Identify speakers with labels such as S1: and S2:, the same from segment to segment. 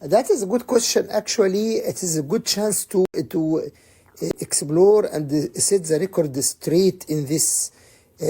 S1: That is a good question. Actually, it is a good chance to explore and set the record straight in this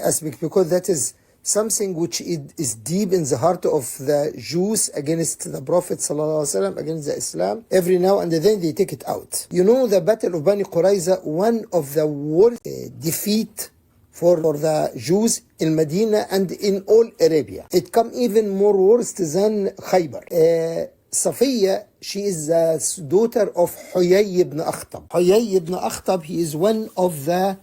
S1: aspect, because that is something which is deep in the heart of the Jews against the Prophet ﷺ, against the Islam. Every now and then they take it out. You know, the Battle of Bani Qurayza, one of the worst defeat for the Jews in Medina and in all Arabia. It come even more worse than Khaybar. Safiya, she is the daughter of Huyayy ibn Akhtab. Huyayy ibn Akhtab, he is one of the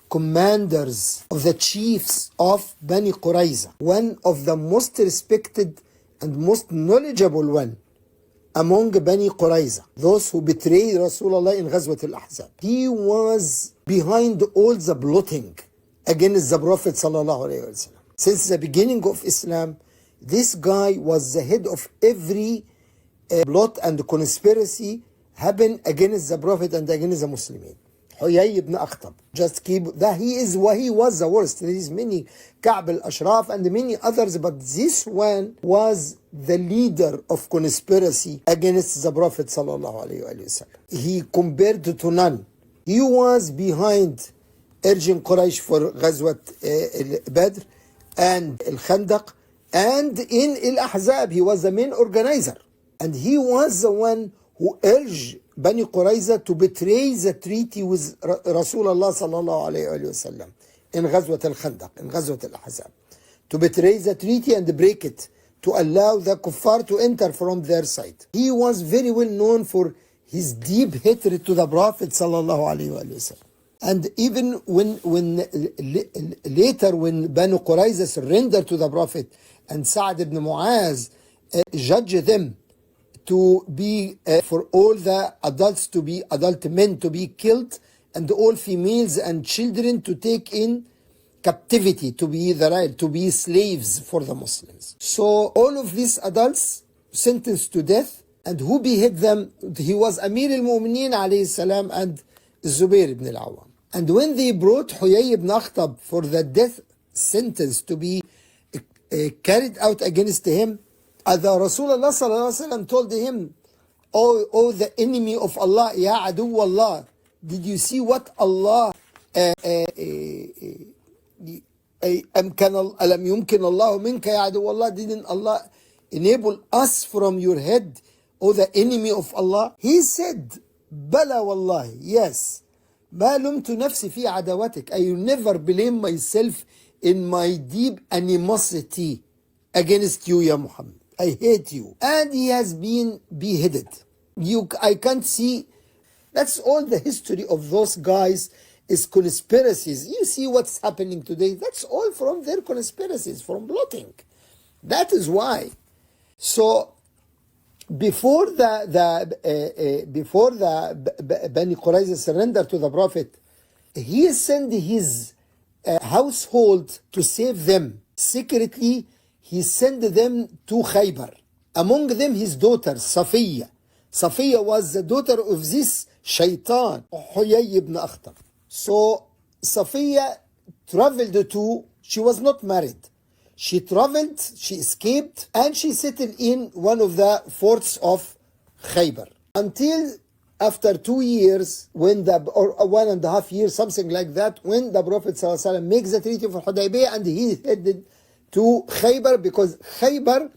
S1: commanders, of the chiefs of Bani Qurayza, one of the most respected and most knowledgeable one among Bani Qurayza, those who betrayed Rasulullah in Ghazwat al-Ahzab. He was behind all the plotting against the Prophet sallallahu alaihi wasallam. Since the beginning of Islam, this guy was the head of every plot and conspiracy happened against the Prophet and against the Muslims. Huyayy ibn Akhtab. Just keep that. He was the worst. There is many Ka'b al-Ashraf and many others, but this one was the leader of conspiracy against the Prophet sallallahu alaihi wasallam. He compared to none. He was behind urging Quraysh for Ghazwat Badr and Al-Khandaq, and in Al-Ahzab he was the main organizer. And he was the one who urged Bani Qurayza to betray the treaty with Rasulullah sallallahu alayhi wa sallam in Ghazwat al-Khandaq, in Ghazwat al-Ahzab. To betray the treaty and break it, to allow the kuffar to enter from their side. He was very well known for his deep hatred to the Prophet sallallahu alayhi wa sallam. And even when later when Bani Qurayza surrendered to the Prophet and Sa'd ibn Mu'az judged them to be for all the adult men to be killed and all females and children to take in captivity, to be slaves for the Muslims. So all of these adults sentenced to death, and who beheaded them? He was Amir al-Mu'mineen alayhi salam and Zubair ibn al-Awwam. And when they brought Huyayy ibn Akhtab for the death sentence to be carried out against him, the Rasulullah sallallahu alaihi wasallam told him, oh the enemy of Allah, ya adu Allah, did you see what Allah ألم يمكن الله منك يا عدو Allah, didn't Allah enable us from your head, oh the enemy of Allah? He said, Bala wallahi, yes, ما لمت نفسي في عداوتك. I will never blame myself in my deep animosity against you, Ya Muhammad. I hate you. And he has been beheaded. I can't see. That's all the history of those guys is conspiracies. You see what's happening today. That's all from their conspiracies, from plotting. That is why. So before the Bani Qurayza surrender to the Prophet, he sent his household to save them. Secretly, he sent them to Khaybar. Among them, his daughter, Safiya. Safiya was the daughter of this shaitan, Huyayy ibn Akhtab. So, Safiya traveled to, she was not married. She traveled, she escaped, and she settled in one of the forts of Khaybar. Until after 2 years, or 1.5 years, something like that, when the Prophet ﷺ makes the Treaty of Hudaybiyah and he headed to Khaybar, because Khaybar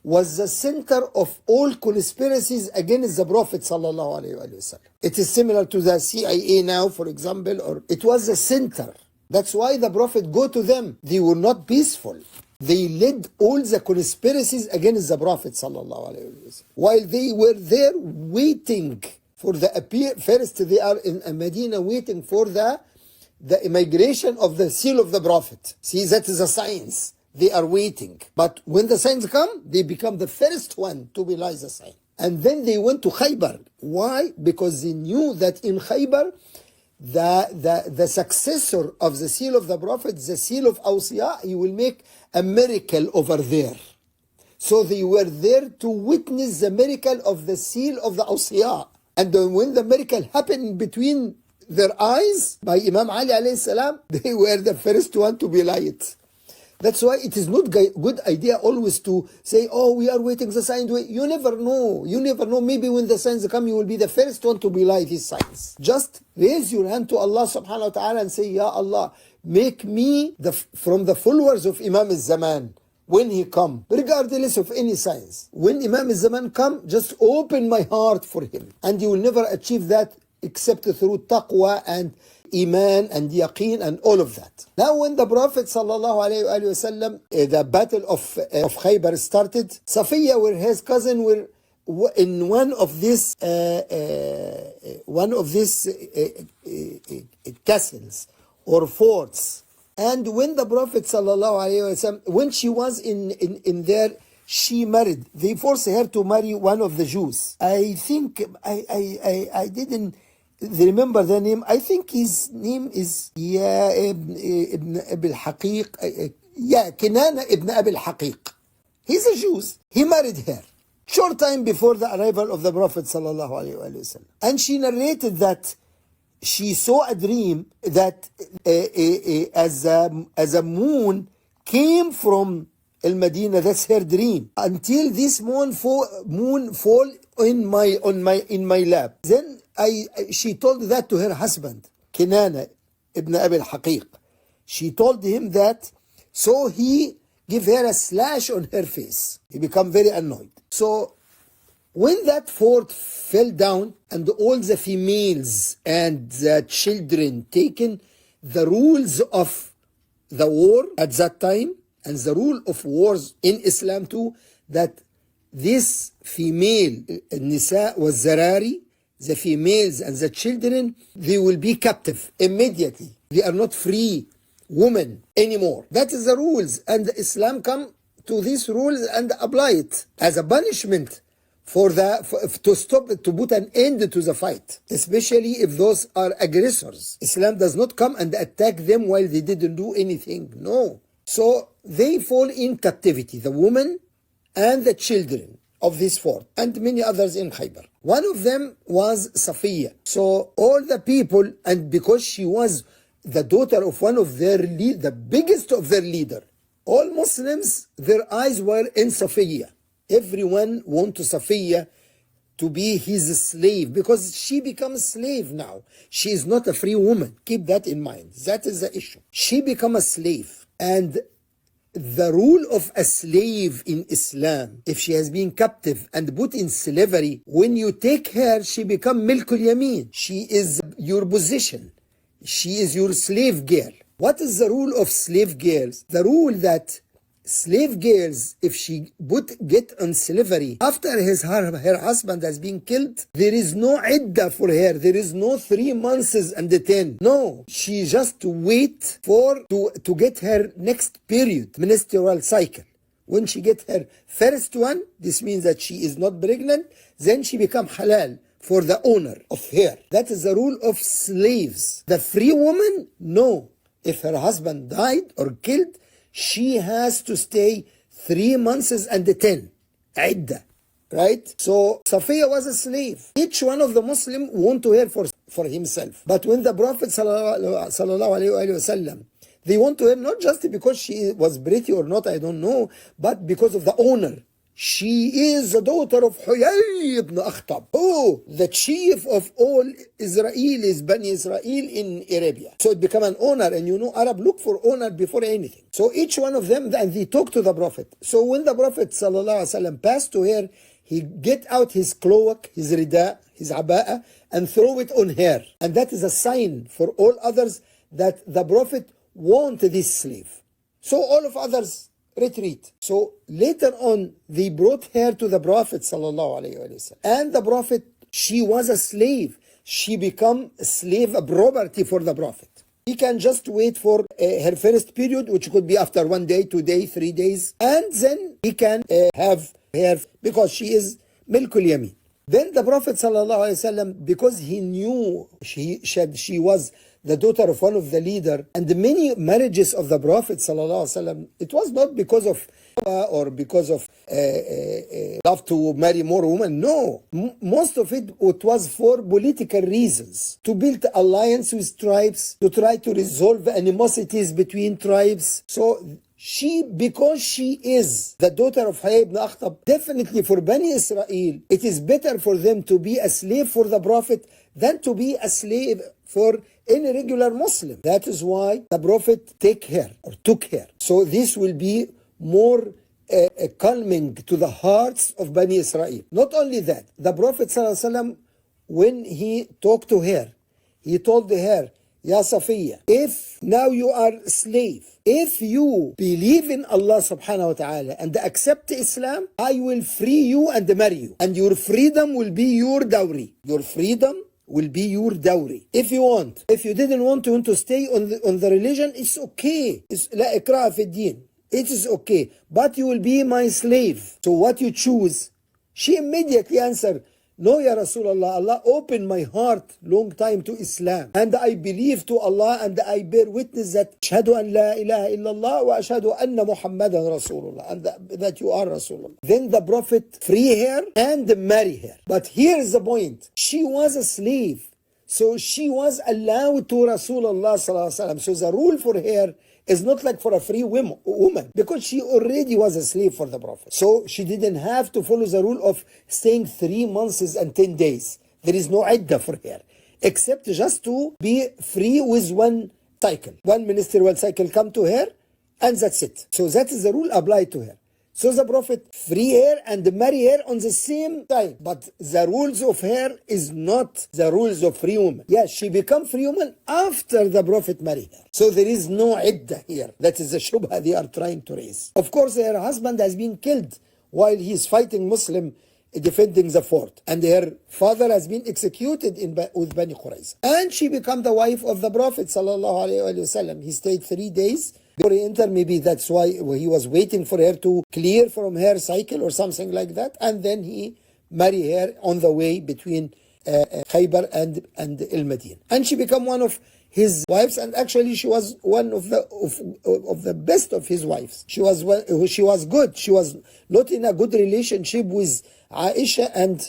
S1: was the center of all conspiracies against the Prophet ﷺ. It is similar to the CIA now, for example, or it was the center. That's why the Prophet go to them. They were not peaceful. They led all the conspiracies against the Prophet ﷺ. While they were there waiting for the first they are in Medina waiting for the immigration of the seal of the Prophet. See, that is a science. They are waiting. But when the signs come, they become the first one to realize the sign. And then they went to Khaybar. Why? Because they knew that in Khaybar, the successor of the seal of the Prophet, the seal of Awsiya, he will make a miracle over there. So they were there to witness the miracle of the seal of the Awsiya. And when the miracle happened between their eyes by Imam Ali alayhi salam, they were the first one to be light. That's why it is not good idea always to say, oh, we are waiting the signs. You never know. You never know. Maybe when the signs come, you will be the first one to belie these signs. Just raise your hand to Allah subhanahu wa ta'ala and say, Ya Allah, make me from the followers of Imam al-Zaman when he come, regardless of any signs. When Imam al-Zaman come, just open my heart for him. And you will never achieve that except through taqwa and iman and yaqeen and all of that. Now when the Prophet sallallahu alayhi wa sallam, the battle of Khaybar started, Safiya with his cousin were in one of these castles or forts. And when the Prophet sallallahu alayhi wa sallam, when she was in there, she married. They forced her to marry one of the Jews. I think I didn't remember the name. I think his name is ibn Abi al-Haqiq. Kinana ibn Abi al-Haqiq. He's a Jew. He married her short time before the arrival of the Prophet sallallahu alaihi wasallam. And she narrated that she saw a dream that as a moon came from Al-Madinah. That's her dream. Until this moon fall in my lap. Then she told that to her husband, Kinana ibn Abi al-Haqiq. She told him that, so he gave her a slash on her face. He became very annoyed. So when that fort fell down and all the females and the children taken the rules of the war at that time, and the rule of wars in Islam too, that this female, Nisa was Zarari, the females and the children, they will be captive immediately. They are not free women anymore. That is the rules. And Islam come to these rules and apply it as a punishment to stop, to put an end to the fight, especially if those are aggressors. Islam does not come and attack them while they didn't do anything. No. So they fall in captivity, the women and the children of this fort, and many others in Khaybar. One of them was Safiya. So all the people, and because she was the daughter of one of their the biggest of their leader, all Muslims, their eyes were in Safiya. Everyone wanted Safiya to be his slave, because she becomes a slave now. She is not a free woman. Keep that in mind. That is the issue. She becomes a slave. And the rule of a slave in Islam, if she has been captive and put in slavery, when you take her, she becomes milkul yamin. She is your possession. She is your slave girl. What is the rule of slave girls? The rule that slave girls, if she get on slavery after her husband has been killed, there is no iddah for her. There is no 3 months and 10. No, she just wait to get her next period, menstrual cycle. When she get her first one, this means that she is not pregnant. Then she become halal for the owner of her. That is the rule of slaves. The free woman, no. If her husband died or killed, she has to stay 3 months and 10. Iddah. Right? So Safiya was a slave. Each one of the Muslim want to her for himself. But when the Prophet sallallahu alaihi wasallam, they want to her not just because she was pretty or not, I don't know, but because of the owner. She is the daughter of Huyayy ibn Akhtab, the chief of all Israelis, Bani Israel in Arabia. So it became an honor, and you know Arab look for honor before anything. So each one of them, and they talk to the Prophet. So when the Prophet ﷺ passed to her, he get out his cloak, his rida, his aba'a, and throw it on her. And that is a sign for all others that the Prophet want this slave. So all of others retreat. So later on, they brought her to the Prophet ﷺ. And the Prophet, she was a slave. She become a slave, a property for the Prophet. He can just wait for her first period, which could be after 1 day, 2 days, 3 days. And then he can have her, because she is milkul yamin. Then the Prophet ﷺ, because he knew she was the daughter of one of the leader, and the many marriages of the Prophet ﷺ, it was not because of or because of love to marry more women. No, most of it was for political reasons, to build alliance with tribes, to try to resolve animosities between tribes. So because she is the daughter of Huyayy ibn Akhtab, definitely for Bani Israel, it is better for them to be a slave for the Prophet than to be a slave for any regular Muslim. That is why the Prophet took her. So this will be more calming to the hearts of Bani Israel. Not only that, the Prophet ﷺ, when he talked to her, he told her, Ya Safiya, if now you are a slave, if you believe in Allah subhanahu wa ta'ala and accept Islam, I will free you and marry you. And your freedom will be your dowry. Your freedom will be your dowry. If you want. If you didn't want to stay on the religion, it's okay. It's لا إكراه في الدين. It is okay. But you will be my slave. So what you choose? She immediately answered, no, Ya Rasulullah, Allah opened my heart long time to Islam. And I believe to Allah and I bear witness that Ashhadu an la ilaha illallah wa ashhadu anna Muhammadan Rasulullah. And that you are Rasulullah. Then the Prophet free her and marry her. But here is the point. She was a slave. So she was allowed to Rasulullah sallallahu alaihi wasallam. So the rule for her is not like for a free woman, because she already was a slave for the Prophet. So she didn't have to follow the rule of staying 3 months and 10 days. There is no iddah for her, except just to be free with one cycle. One ministerial cycle come to her, and that's it. So that is the rule applied to her. So the Prophet free her and marry her on the same time. But the rules of her is not the rules of free woman. Yes, she become free woman after the Prophet married her. So there is no iddah here. That is the shubha they are trying to raise. Of course, her husband has been killed while he is fighting Muslim, defending the fort. And her father has been executed with Bani Qurayza. And she became the wife of the Prophet sallallahu alaihi wasallam. He stayed 3 days before he entered. Maybe that's why he was waiting for her to clear from her cycle or something like that. And then he married her on the way between Khaybar and Al-Madinah. And she became one of his wives, and actually she was one of the best of his wives. She was good. She was not in a good relationship with Aisha and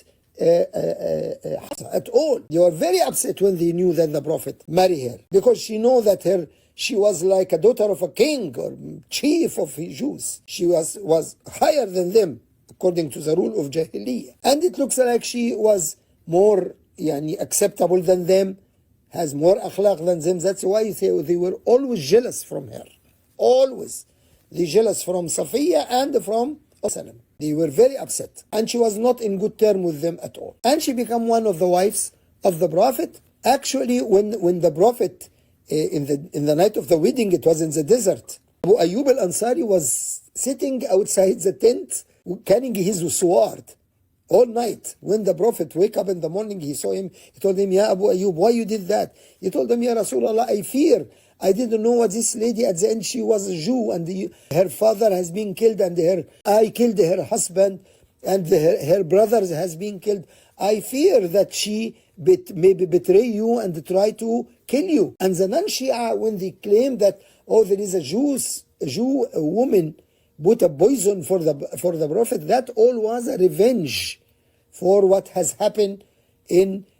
S1: at all. They were very upset when they knew that the Prophet married her, because she know that she was like a daughter of a king or chief of his Jews. She was higher than them according to the rule of Jahiliyyah. And it looks like she was more acceptable than them, has more akhlaq than them. That's why they were always jealous from her. Always. They jealous from Safiya and from Salam. They were very upset. And she was not in good term with them at all. And she became one of the wives of the Prophet. Actually, when the Prophet, in the night of the wedding, it was in the desert, Abu Ayyub al-Ansari was sitting outside the tent carrying his sword all night. When the Prophet wake up in the morning, he saw him. He told him, Ya Abu Ayyub, why you did that? He told him, Ya Rasulullah, I fear. I didn't know what this lady at the end, she was a Jew, and her father has been killed, and I killed her husband, and her brothers has been killed. I fear that she maybe betray you and try to kill you. And the non-Shia, when they claim that, there is a Jew woman put a poison for the Prophet, that all was a revenge for what has happened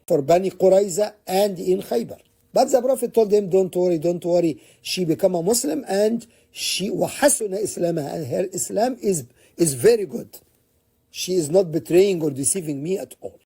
S1: for Bani Qurayza and in Khaybar. But the Prophet told them, don't worry. She became a Muslim, and she وَحَسُنَ إِسْلَامَهَا, and her Islam is very good. She is not betraying or deceiving me at all.